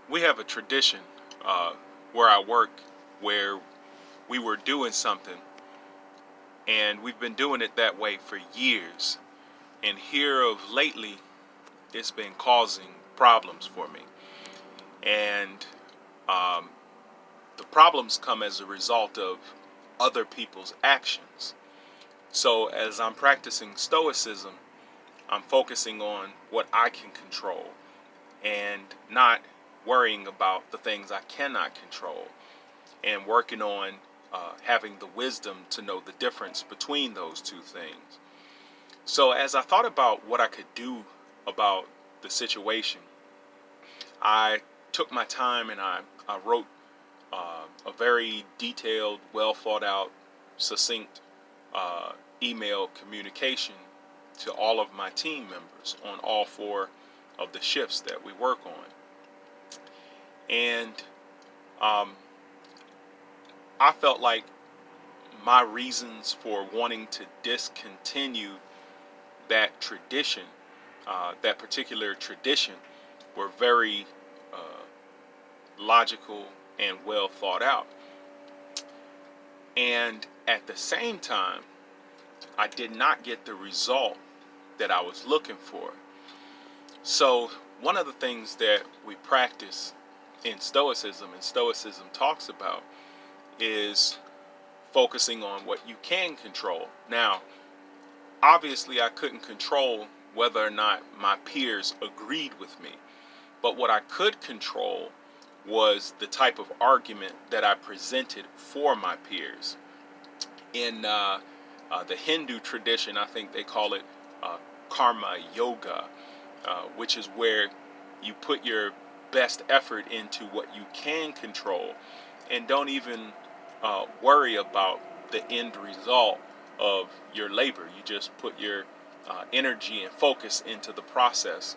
we have a tradition where I work where we were doing something and we've been doing it that way for years. And here of lately, it's been causing problems for me. And um, the problems come as a result of other people's actions. So as I'm practicing Stoicism, I'm focusing on what I can control and not worrying about the things I cannot control, and working on having the wisdom to know the difference between those two things. So as I thought about what I could do about the situation, I took my time and I wrote a very detailed, well thought out, succinct email communication to all of my team members on all four of the shifts that we work on. And um, I felt like my reasons for wanting to discontinue that tradition, that particular tradition, were very logical and well thought out. And at the same time, I did not get the result that I was looking for. So one of the things that we practice in Stoicism, and Stoicism talks about, is focusing on what you can control. Now, obviously I couldn't control whether or not my peers agreed with me, but what I could control was the type of argument that I presented for my peers. In the Hindu tradition, I think they call it karma yoga, which is where you put your best effort into what you can control and don't even worry about the end result of your labor. You just put your energy and focus into the process.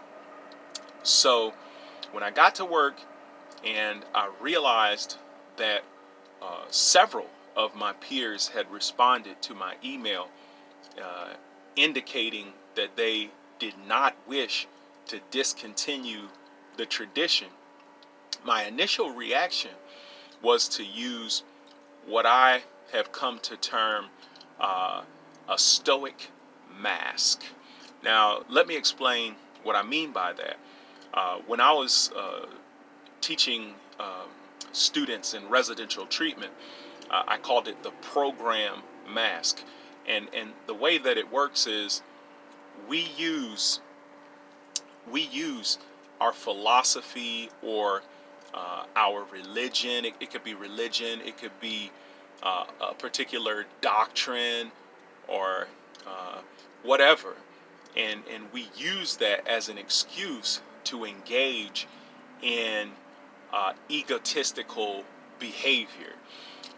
So when I got to work and I realized that several of my peers had responded to my email indicating that they did not wish to discontinue the tradition, my initial reaction was to use what I have come to term a stoic mask. Now, let me explain what I mean by that. When I was teaching students in residential treatment, I called it the program mask. And the way that it works is we use our philosophy or our religion. It could be religion, it could be a particular doctrine or whatever. And we use that as an excuse to engage in egotistical behavior.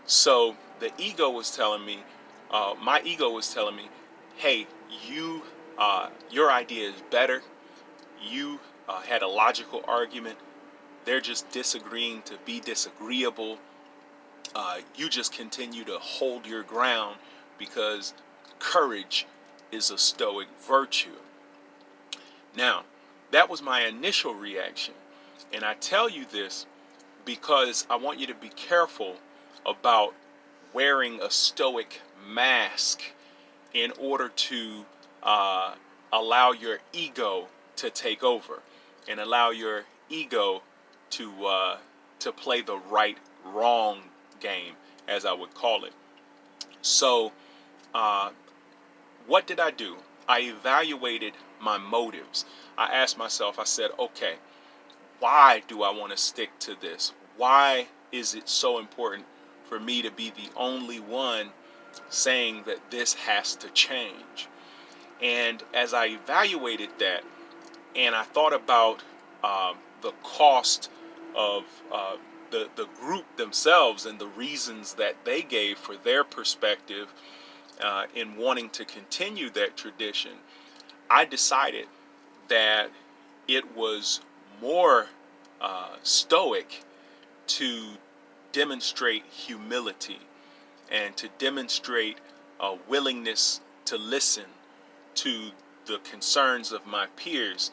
So the ego was telling me, my ego was telling me, hey, your idea is better. You had a logical argument. They're just disagreeing to be disagreeable. You just continue to hold your ground because courage is a stoic virtue. Now, that was my initial reaction. And I tell you this because I want you to be careful about wearing a stoic mask in order to allow your ego to take over and allow your ego to play the right wrong game, as I would call it. So what did I do? I evaluated my motives. I asked myself, I said, okay, why do I want to stick to this? Why is it so important for me to be the only one saying that this has to change? And as I evaluated that, and I thought about the cost of the group themselves and the reasons that they gave for their perspective in wanting to continue that tradition, I decided that it was more stoic to demonstrate humility and to demonstrate a willingness to listen to the concerns of my peers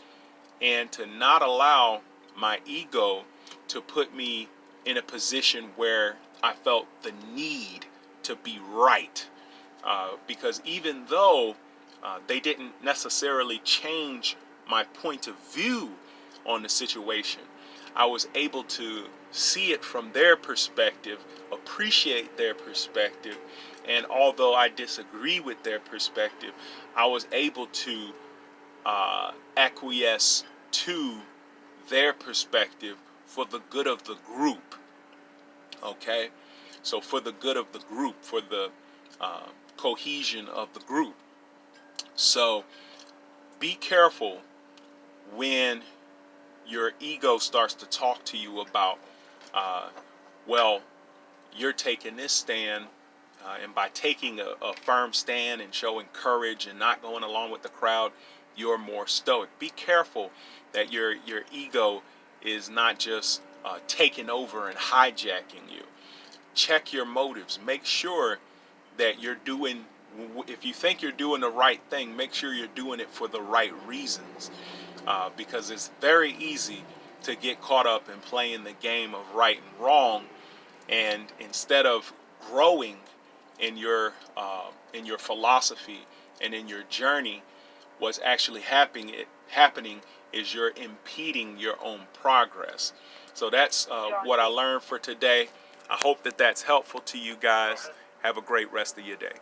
and to not allow my ego to put me in a position where I felt the need to be right. Because even though they didn't necessarily change my point of view on the situation, I was able to see it from their perspective, appreciate their perspective, and although I disagree with their perspective, I was able to acquiesce to their perspective for the good of the group. Okay? So, for the good of the group, for the cohesion of the group. So, be careful when your ego starts to talk to you about, well, you're taking this stand, and by taking a firm stand and showing courage and not going along with the crowd, you're more stoic. Be careful that your ego is not just taking over and hijacking you. Check your motives. Make sure that you're doing, if you think you're doing the right thing, make sure you're doing it for the right reasons. Because it's very easy to get caught up in playing the game of right and wrong, and instead of growing in your philosophy and in your journey, what's actually happening is you're impeding your own progress. So that's what I learned for today. I hope that that's helpful to you guys. Have a great rest of your day.